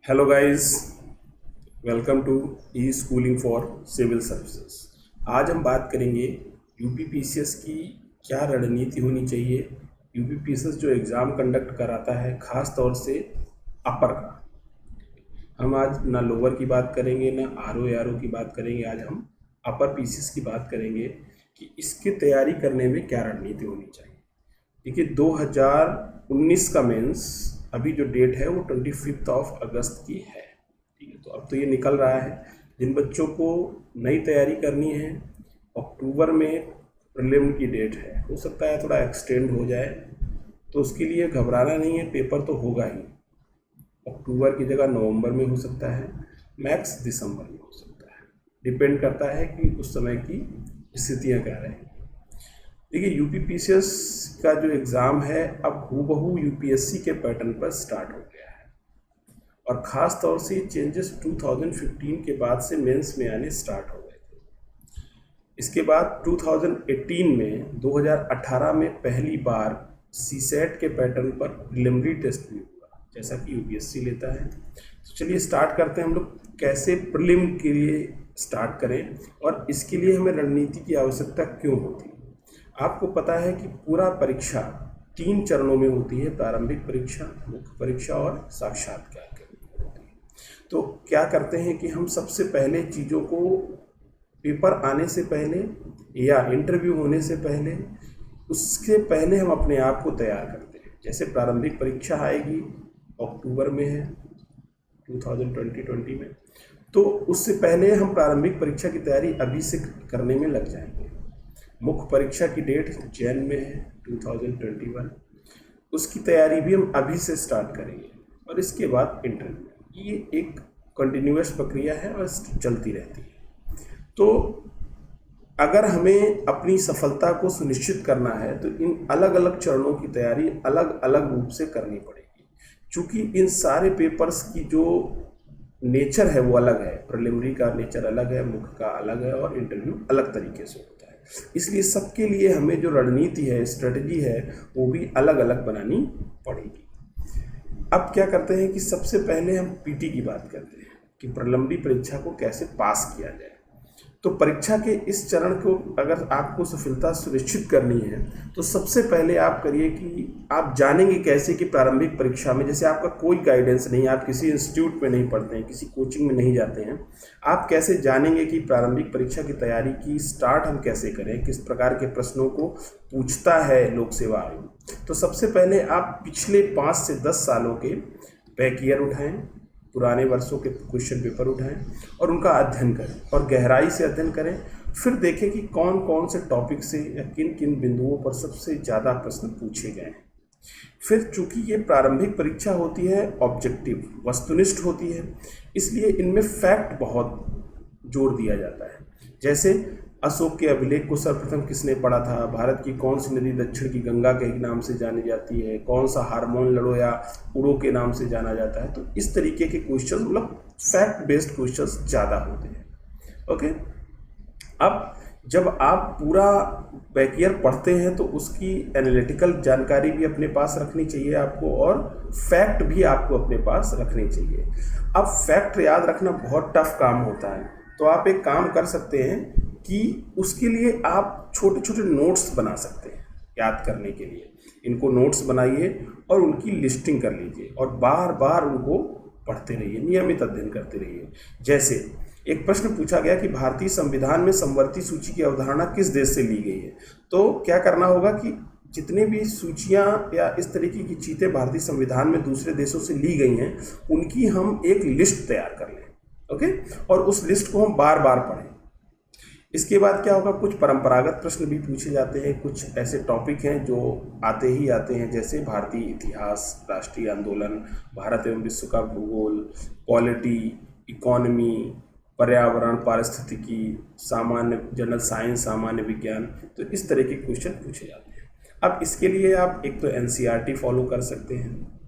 Hello guys, welcome to e schooling for civil services. आज हम बात करेंगे यूपीपीसीएस की क्या रणनीति होनी चाहिए। यूपीपीसीएस जो एग्ज़ाम कंडक्ट कराता है, ख़ास तौर से अपर का। हम आज ना लोअर की बात करेंगे ना आरओ एआरओ की बात करेंगे। आज हम अपर पीसीएस की बात करेंगे कि इसकी तैयारी करने में क्या रणनीति होनी चाहिए। देखिए, 2019 का मेंस अभी जो डेट है वो 25 अगस्त की है। ठीक है, तो अब तो ये निकल रहा है। जिन बच्चों को नई तैयारी करनी है, अक्टूबर में प्रीलिम की डेट है, हो सकता है थोड़ा एक्सटेंड हो जाए, तो उसके लिए घबराना नहीं है। पेपर तो होगा ही। अक्टूबर की जगह नवंबर में हो सकता है, मैक्स दिसंबर में हो सकता है। डिपेंड करता है कि उस समय की स्थितियाँ क्या रहेंगी। देखिए, यूपीपीसीएस का जो एग्ज़ाम है अब हूबहू यूपीएससी के पैटर्न पर स्टार्ट हो गया है, और ख़ास तौर से चेंजेस 2015 के बाद से मेंस में आने स्टार्ट हो गए थे। इसके बाद 2018 में 2018 में पहली बार सीसेट के पैटर्न पर प्रिलिमिनरी टेस्ट भी हुआ, जैसा कि यूपीएससी लेता है। तो चलिए स्टार्ट करते हैं हम लोग कैसे प्रीलिम के लिए स्टार्ट करें, और इसके लिए हमें रणनीति की आवश्यकता क्यों होती है। आपको पता है कि पूरा परीक्षा 3 चरणों में होती है: प्रारंभिक परीक्षा, मुख्य परीक्षा और साक्षात्कार के रूप में होती है। तो क्या करते हैं कि हम सबसे पहले चीज़ों को पेपर आने से पहले या इंटरव्यू होने से पहले, उसके पहले हम अपने आप को तैयार करते हैं। जैसे प्रारंभिक परीक्षा आएगी, अक्टूबर में है 2020 में, तो उससे पहले हम प्रारंभिक परीक्षा की तैयारी अभी से करने में लग जाएंगे। मुख्य परीक्षा की डेट जैन में है 2021, उसकी तैयारी भी हम अभी से स्टार्ट करेंगे। और इसके बाद इंटरव्यू। ये एक कंटिन्यूअस प्रक्रिया है और चलती रहती है। तो अगर हमें अपनी सफलता को सुनिश्चित करना है तो इन अलग अलग चरणों की तैयारी अलग अलग रूप से करनी पड़ेगी, क्योंकि इन सारे पेपर्स की जो नेचर है वो अलग है। प्रिलिमिनरी का नेचर अलग है, मुख्य का अलग है, और इंटरव्यू अलग तरीके से होता है। इसलिए सबके लिए हमें जो रणनीति है, स्ट्रेटजी है, वो भी अलग अलग बनानी पड़ेगी। अब क्या करते हैं कि सबसे पहले हम पीटी की बात करते हैं कि प्रिलिमिनरी परीक्षा को कैसे पास किया जाए। तो परीक्षा के इस चरण को अगर आपको सफलता सुनिश्चित करनी है तो सबसे पहले आप करिए कि आप जानेंगे कैसे कि प्रारंभिक परीक्षा में, जैसे आपका कोई गाइडेंस नहीं, आप किसी इंस्टीट्यूट में नहीं पढ़ते हैं, किसी कोचिंग में नहीं जाते हैं, आप कैसे जानेंगे कि प्रारंभिक परीक्षा की तैयारी की स्टार्ट हम कैसे करें, किस प्रकार के प्रश्नों को पूछता है लोक सेवा आयोग। तो सबसे पहले आप पिछले 5 से 10 सालों के बैक ईयर उठाएं, पुराने वर्षों के क्वेश्चन पेपर उठाएं और उनका अध्ययन करें, और गहराई से अध्ययन करें। फिर देखें कि कौन कौन से टॉपिक से या किन किन बिंदुओं पर सबसे ज़्यादा प्रश्न पूछे गए हैं। फिर चूंकि ये प्रारंभिक परीक्षा होती है, ऑब्जेक्टिव वस्तुनिष्ठ होती है, इसलिए इनमें फैक्ट बहुत जोर दिया जाता है। जैसे अशोक के अभिलेख को सर्वप्रथम किसने पढ़ा था, भारत की कौन सी नदी दक्षिण की गंगा के नाम से जानी जाती है, कौन सा हार्मोन लड़ो या उड़ो के नाम से जाना जाता है। तो इस तरीके के क्वेश्चन, मतलब फैक्ट बेस्ड क्वेश्चंस ज़्यादा होते हैं। ओके, अब जब आप पूरा बैक ईयर पढ़ते हैं तो उसकी एनालिटिकल जानकारी भी अपने पास रखनी चाहिए आपको, और फैक्ट भी आपको अपने पास रखने चाहिए। अब फैक्ट याद रखना बहुत टफ काम होता है, तो आप एक काम कर सकते हैं कि उसके लिए आप छोटे छोटे नोट्स बना सकते हैं याद करने के लिए। इनको नोट्स बनाइए और उनकी लिस्टिंग कर लीजिए, और बार बार उनको पढ़ते रहिए, नियमित अध्ययन करते रहिए। जैसे एक प्रश्न पूछा गया कि भारतीय संविधान में समवर्ती सूची की अवधारणा किस देश से ली गई है, तो क्या करना होगा कि जितने भी सूचियां या इस तरीके की चीज़ें भारतीय संविधान में दूसरे देशों से ली गई हैं, उनकी हम एक लिस्ट तैयार कर लें। ओके, और उस लिस्ट को हम बार बार पढ़ें। इसके बाद क्या होगा, कुछ परंपरागत प्रश्न भी पूछे जाते हैं। कुछ ऐसे टॉपिक हैं जो आते ही आते हैं, जैसे भारतीय इतिहास, राष्ट्रीय आंदोलन, भारत एवं विश्व का भूगोल, पॉलिटी, इकोनॉमी, पर्यावरण, पारिस्थितिकी, सामान्य जनरल साइंस, सामान्य विज्ञान। तो इस तरह के क्वेश्चन पूछे जाते हैं। अब इसके लिए आप एक तो एनसीईआरटी फॉलो कर सकते हैं।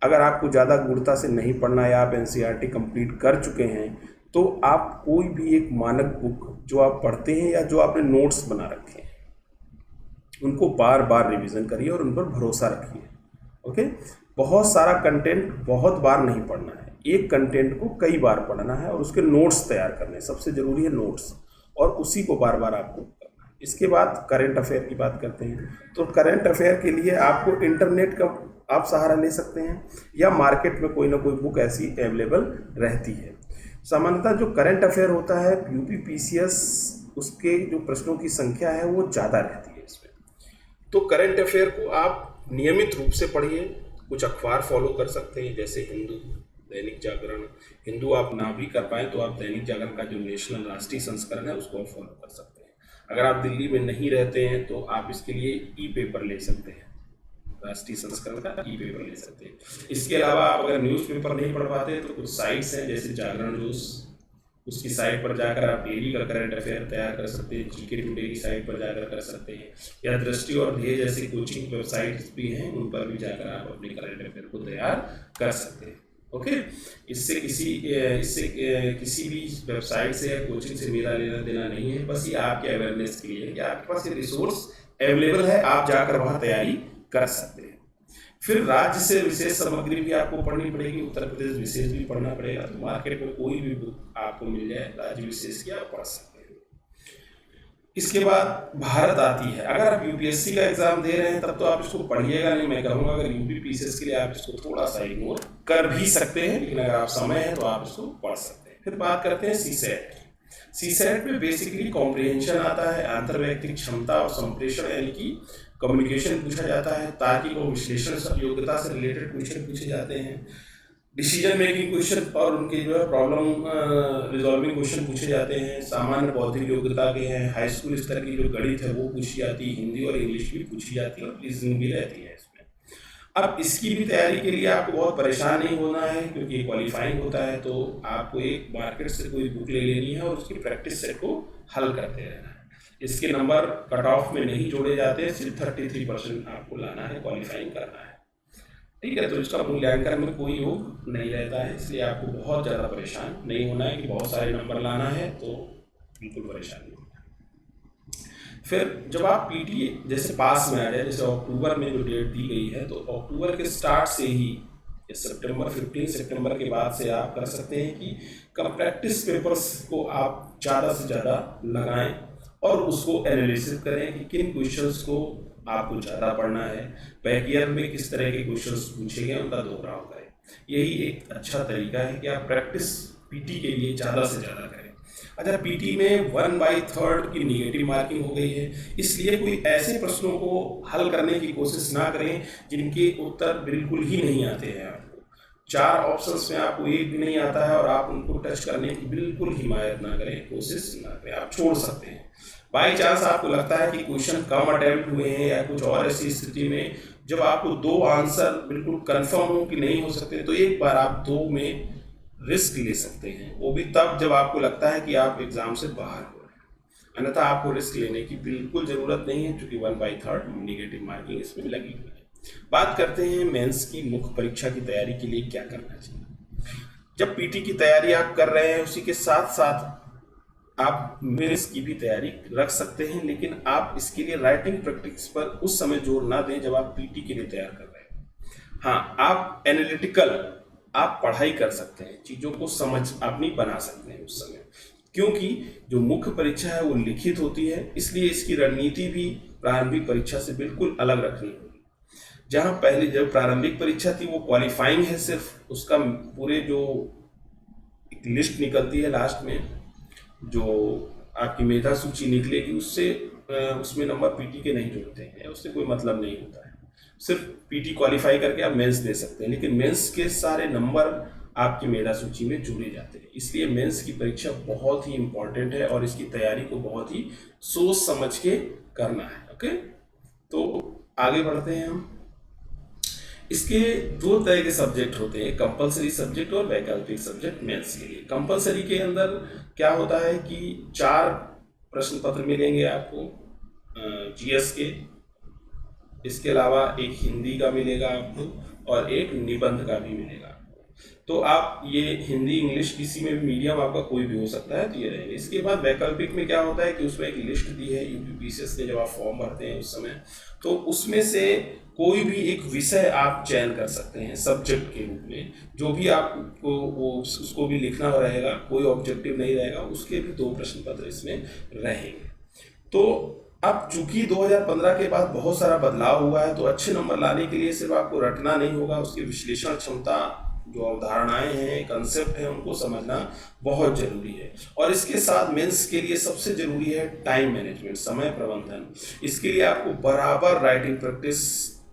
अगर आपको ज़्यादा गूढ़ता से नहीं पढ़ना या आप एनसीईआरटी कंप्लीट कर चुके हैं, तो आप कोई भी एक मानक बुक जो आप पढ़ते हैं या जो आपने नोट्स बना रखे हैं, उनको बार बार रिवीजन करिए और उन पर भरोसा रखिए। ओके, बहुत सारा कंटेंट बहुत बार नहीं पढ़ना है, एक कंटेंट को कई बार पढ़ना है और उसके नोट्स तैयार करने हैं। सबसे ज़रूरी है नोट्स, और उसी को बार बार आपको करना है। इसके बाद करंट अफेयर की बात करते हैं। तो करंट अफेयर के लिए आपको इंटरनेट का आप सहारा ले सकते हैं, या मार्केट में कोई ना कोई बुक ऐसी अवेलेबल रहती है। सामान्यतः जो करंट अफेयर होता है यूपी पीसीएस, उसके जो प्रश्नों की संख्या है वो ज़्यादा रहती है इसमें। तो करंट अफेयर को आप नियमित रूप से पढ़िए। कुछ अखबार फॉलो कर सकते हैं, जैसे हिंदू, दैनिक जागरण। हिंदू आप ना भी कर पाए तो आप दैनिक जागरण का जो नेशनल राष्ट्रीय संस्करण है उसको आप फॉलो कर सकते हैं। अगर आप दिल्ली में नहीं रहते हैं तो आप इसके लिए ई पेपर ले सकते हैं, राष्ट्रीय संस्करण का ई पेपर ले सकते हैं। इसके अलावा आप अगर न्यूज़पेपर नहीं पढ़ पाते तो कुछ साइट्स हैं, जैसे जागरण न्यूज़, उसकी साइट पर जाकर आप डेली का करंट अफेयर तैयार कर सकते हैं। जीके टुडे की साइट पर जाकर कर सकते हैं, या दृष्टि और ध्येय जैसी कोचिंग वेबसाइट्स भी हैं, उन पर भी जाकर आप अपने करंट अफेयर को तैयार कर सकते हैं। ओके, इससे किसी भी वेबसाइट से या कोचिंग से मेरा लेना देना नहीं है, बस ये आपके अवेयरनेस के लिए है कि आपके पास ये रिसोर्स अवेलेबल है, आप जाकर वहाँ तैयारी कर सकते हैं। फिर राज्य से विशेष सामग्री भी आपको पढ़नी पड़ेगी, उत्तर प्रदेश विशेष भी पढ़ना पड़ेगा। तो मार्केट में कोई भी बुक आपको मिल जाए राज्य विशेष की, आप पढ़ सकते हैं। इसके बाद भारत आती है। अगर आप यूपीएससी का एग्जाम दे रहे हैं तब तो आप इसको पढ़िएगा नहीं, मैं कहूँगा अगर यूपी पीसीएस के लिए आप इसको थोड़ा सा इग्नोर कर भी सकते हैं, लेकिन अगर आप समय है तो आप इसको पढ़ सकते हैं। फिर बात करते हैं सीसेट। सीसेट में बेसिकली कॉम्प्रिहेंशन आता है, अंतर्वैयक्तिक क्षमता और संप्रेषण यानी कि कम्युनिकेशन पूछा जाता है, तार्किक और विश्लेषण योग्यता से रिलेटेड क्वेश्चन पूछे जाते हैं, डिसीजन मेकिंग क्वेश्चन और उनके जो है प्रॉब्लम रिजॉल्विंग क्वेश्चन पूछे जाते हैं, सामान्य बौद्धिक योग्यता के हैं, हाई स्कूल स्तर की जो गणित है वो पूछी जाती है, हिंदी और इंग्लिश भी पूछी जाती है और रीजनिंग भी रहती है इसमें। अब इसकी भी तैयारी के लिए आपको बहुत परेशान नहीं होना है, क्योंकि क्वालिफाइंग होता है। तो आपको एक मार्केट से कोई बुक ले लेनी है और उसकी प्रैक्टिस सेट को हल करते रहना है। इसके नंबर कट ऑफ में नहीं जोड़े जाते, सिर्फ 33% आपको लाना है, क्वालिफाइंग करना है, ठीक है। तो इसका मूल्यांकन में कोई योग नहीं रहता है, इसलिए आपको बहुत ज़्यादा परेशान नहीं होना है कि बहुत सारे नंबर लाना है, तो बिल्कुल परेशान नहीं होना है। फिर जब आप पीटी जैसे पास में आ जाए, जैसे अक्टूबर में जो डेट दी गई है, तो अक्टूबर के स्टार्ट से ही सितंबर 15 सितंबर के बाद से आप कर सकते हैं कि प्रैक्टिस पेपर्स को आप ज़्यादा से ज़्यादा लगाएं और उसको एनालिसिस करें कि किन क्वेश्चंस को आपको ज़्यादा पढ़ना है, बैक ईयर में किस तरह के क्वेश्चंस पूछे गए उनका दोहराव करें। यही एक अच्छा तरीका है कि आप प्रैक्टिस पीटी के लिए ज़्यादा से ज़्यादा करें। अच्छा, पीटी में 1/3 की निगेटिव मार्किंग हो गई है, इसलिए कोई ऐसे प्रश्नों को हल करने की कोशिश ना करें जिनके उत्तर बिल्कुल ही नहीं आते हैं। आपको 4 ऑप्शंस में आपको एक भी नहीं आता है और आप उनको टच करने की बिल्कुल हिमायत ना करें, कोशिश ना करें, आप छोड़ सकते हैं। बाई चांस आपको लगता है कि क्वेश्चन कम अटेम्प्ट हुए हैं या कुछ और ऐसी स्थिति में जब आपको 2 आंसर बिल्कुल कंफर्म हो कि नहीं हो सकते, तो एक बार आप 2 में रिस्क ले सकते हैं, वो भी तब जब आपको लगता है कि आप एग्जाम से बाहर हो रहे हैं। अन्यथा आपको रिस्क लेने की बिल्कुल ज़रूरत नहीं है, क्योंकि 1/3 निगेटिव मार्किंग इसमें लगी हुई है। बात करते हैं मेंस की मुख्य परीक्षा की तैयारी के लिए क्या करना चाहिए। जब पीटी की तैयारी आप कर रहे हैं, उसी के साथ साथ आप मेंस की भी तैयारी रख सकते हैं, लेकिन आप इसके लिए राइटिंग प्रैक्टिस पर उस समय जोर ना दें जब आप पीटी के लिए तैयार कर रहे हैं। हाँ, आप एनालिटिकल आप पढ़ाई कर सकते हैं, चीज़ों को समझ अपनी बना सकते हैं उस समय, क्योंकि जो मुख्य परीक्षा है वो लिखित होती है, इसलिए इसकी रणनीति भी प्रारंभिक परीक्षा से बिल्कुल अलग रखनी होगी। जहाँ पहले जब प्रारंभिक परीक्षा थी वो क्वालिफाइंग है, सिर्फ उसका पूरे जो एक लिस्ट निकलती है लास्ट में, जो आपकी मेधा सूची निकलेगी, उसमें नंबर पीटी के नहीं जुड़ते हैं, उससे कोई मतलब नहीं होता है। सिर्फ पीटी क्वालिफाई करके आप मेंस दे सकते हैं, लेकिन मेंस के सारे नंबर आपकी मेधा सूची में जुड़े जाते हैं। इसलिए मेंस की परीक्षा बहुत ही इंपॉर्टेंट है और इसकी तैयारी को बहुत ही सोच समझ के करना है। ओके, तो आगे बढ़ते हैं हम। इसके 2 तरह के सब्जेक्ट होते हैं, कंपलसरी सब्जेक्ट और वैकल्पिक सब्जेक्ट मेंस के लिए। कंपलसरी के अंदर क्या होता है कि 4 प्रश्न पत्र मिलेंगे आपको जीएस के, इसके अलावा एक हिंदी का मिलेगा आपको और एक निबंध का भी मिलेगा। तो आप ये हिंदी इंग्लिश किसी में भी मीडियम आपका कोई भी हो सकता है, तो ये रहेंगे। इसके बाद वैकल्पिक में क्या होता है कि उसमें एक लिस्ट दी है यूपीपीसीएस ने, जब आप फॉर्म भरते हैं उस समय, तो उसमें से कोई भी एक विषय आप चयन कर सकते हैं सब्जेक्ट के रूप में, जो भी आपको वो उसको भी लिखना रहेगा, कोई ऑब्जेक्टिव नहीं रहेगा, उसके भी 2 प्रश्न पत्र इसमें रहेंगे। तो अब चूंकि 2015 के बाद बहुत सारा बदलाव हुआ है, तो अच्छे नंबर लाने के लिए सिर्फ आपको रटना नहीं होगा, उसकी विश्लेषण क्षमता, जो अवधारणाएं हैं, कंसेप्ट हैं, उनको समझना बहुत जरूरी है। और इसके साथ मेंस के लिए सबसे जरूरी है टाइम मैनेजमेंट, समय प्रबंधन। इसके लिए आपको बराबर राइटिंग प्रैक्टिस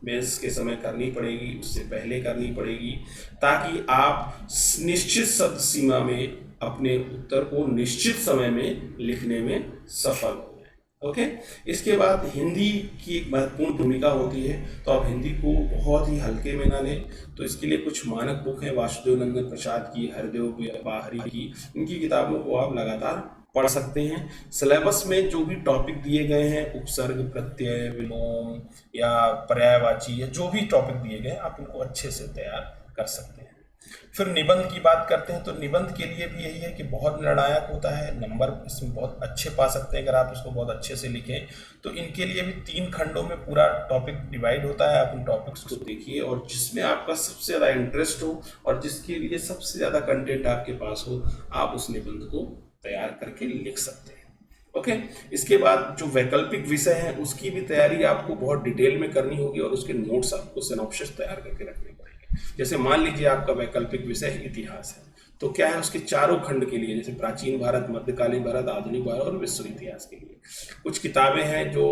मेंस के समय करनी पड़ेगी, उससे पहले करनी पड़ेगी, ताकि आप निश्चित शब्द सीमा में अपने उत्तर को निश्चित समय में लिखने में सफल हो। ओके इसके बाद हिंदी की एक महत्वपूर्ण भूमिका होती है, तो आप हिंदी को बहुत ही हल्के में ना लें। तो इसके लिए कुछ मानक बुक हैं, वासुदेव नंदन प्रसाद की, हरदेव बाहरी की, इनकी किताबों को आप लगातार पढ़ सकते हैं। सिलेबस में जो भी टॉपिक दिए गए हैं, उपसर्ग, प्रत्यय, विलोम या पर्यायवाची, या जो भी टॉपिक दिए गए हैं, आप उनको अच्छे से तैयार कर सकते हैं। फिर निबंध की बात करते हैं, तो निबंध के लिए भी यही है कि बहुत निर्णायक होता है, नंबर इसमें बहुत अच्छे पा सकते हैं अगर आप इसको बहुत अच्छे से लिखें। तो इनके लिए भी 3 खंडों में पूरा टॉपिक डिवाइड होता है, आप उन टॉपिक्स को देखिए, और जिसमें आपका सबसे ज़्यादा इंटरेस्ट हो और जिसके लिए सबसे ज़्यादा कंटेंट आपके पास हो, आप उस निबंध को तैयार करके लिख सकते हैं। ओके इसके बाद जो वैकल्पिक विषय है, उसकी भी तैयारी आपको बहुत डिटेल में करनी होगी, और उसके नोट्स आपको सिनॉप्सिस तैयार करके रखने पड़ेंगे। जैसे मान लीजिए आपका वैकल्पिक विषय इतिहास है, तो क्या है उसके चारों खंड के लिए, जैसे प्राचीन भारत, मध्यकालीन भारत, आधुनिक भारत और विश्व इतिहास के लिए कुछ किताबें हैं जो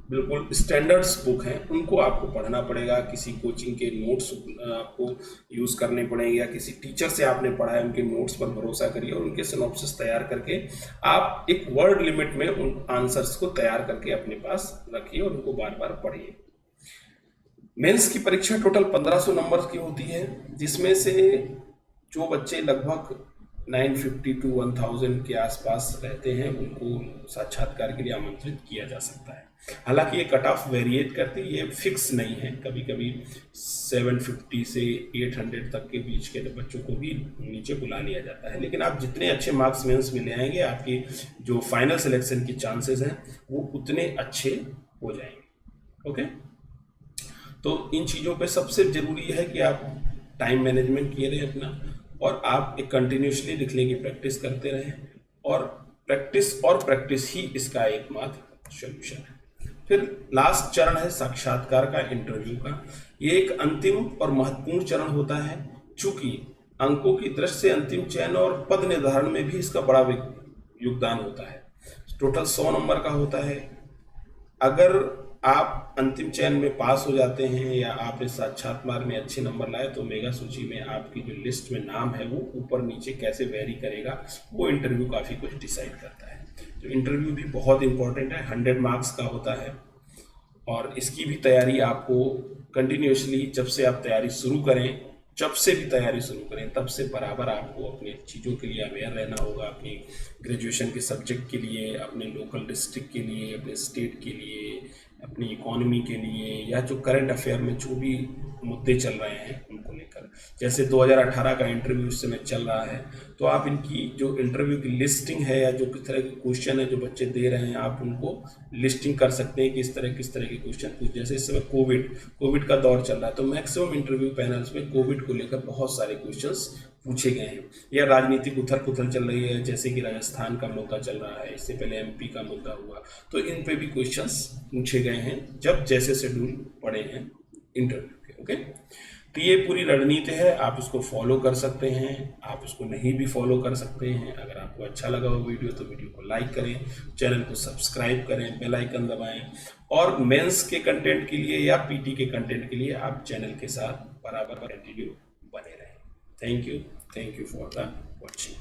बिल्कुल स्टैंडर्ड्स बुक हैं, उनको आपको पढ़ना पड़ेगा। किसी कोचिंग के नोट्स आपको यूज़ करने पड़ेंगे, या किसी टीचर से आपने पढ़ा है उनके नोट्स पर भरोसा करिए, और उनके सिनॉप्सिस तैयार करके आप एक वर्ड लिमिट में उन आंसर्स को तैयार करके अपने पास रखिए और उनको बार बार पढ़िए। मेंस की परीक्षा टोटल 1500 नंबर की होती है, जिसमें से जो बच्चे लगभग 950 to 1000 के आसपास रहते हैं, उनको साक्षात्कार के लिए आमंत्रित किया जा सकता है। हालांकि ये कट ऑफ वेरिएट करती है, ये फिक्स नहीं है, कभी कभी 750 से 800 तक के बीच के बच्चों को भी नीचे बुला लिया जाता है। लेकिन आप जितने अच्छे मार्क्स मेंस में ले आएंगे, आपकी जो फाइनल सिलेक्शन की चांसेस हैं वो उतने अच्छे हो जाएंगे। ओके तो इन चीज़ों पे सबसे ज़रूरी है कि आप टाइम मैनेजमेंट किए रहें अपना, और आप एक कंटिन्यूसली लिखने की प्रैक्टिस करते रहें, और प्रैक्टिस ही इसका एकमात्र सोल्यूशन है। फिर लास्ट चरण है साक्षात्कार का, इंटरव्यू का। ये एक अंतिम और महत्वपूर्ण चरण होता है, चूंकि अंकों की दृष्टि से अंतिम चयन और पद निर्धारण में भी इसका बड़ा योगदान होता है। टोटल 100 नंबर का होता है। अगर आप अंतिम चयन में पास हो जाते हैं, या आपने साक्षात्कार में अच्छे नंबर लाए, तो मेगा सूची में आपकी जो लिस्ट में नाम है वो ऊपर नीचे कैसे वेरी करेगा, वो इंटरव्यू काफ़ी कुछ डिसाइड करता है। तो इंटरव्यू भी बहुत इंपॉर्टेंट है, 100 मार्क्स का होता है, और इसकी भी तैयारी आपको कंटिन्यूसली जब से आप तैयारी शुरू करें, तब से बराबर आपको अपनी चीज़ों के लिए अवेयर रहना होगा, अपनी ग्रेजुएशन के सब्जेक्ट के लिए, अपने लोकल डिस्ट्रिक्ट के लिए, अपने स्टेट के लिए, अपनी इकोनॉमी के लिए, या जो करंट अफेयर में जो भी मुद्दे चल रहे हैं उनको लेकर। जैसे 2018 का इंटरव्यू इस समय चल रहा है, तो आप इनकी जो इंटरव्यू की लिस्टिंग है, या जो किस तरह के क्वेश्चन है जो बच्चे दे रहे हैं, आप उनको लिस्टिंग कर सकते हैं कि किस तरह के क्वेश्चन पूछ। जैसे इस समय कोविड का दौर चल रहा है, तो मैक्सिमम इंटरव्यू पैनल्स में कोविड को लेकर बहुत सारे क्वेश्चंस पूछे गए हैं। या राजनीतिक उथल पुथल चल रही है, जैसे कि राजस्थान का मुद्दा चल रहा है, इससे पहले एमपी का मुद्दा हुआ, तो इन पे भी क्वेश्चंस पूछे गए हैं जब जैसे शेड्यूल पड़े हैं इंटरव्यू के। ओके तो ये पूरी रणनीति है, आप इसको फॉलो कर सकते हैं, आप इसको नहीं भी फॉलो कर सकते हैं। अगर आपको अच्छा लगा हो वीडियो, तो वीडियो को लाइक करें, चैनल को सब्सक्राइब करें, बेल आइकन दबाएं, और मेंस के कंटेंट के लिए या पीटी के कंटेंट के लिए आप चैनल के साथ बराबर कंटिन्यू बने रहें। Thank you for the watching.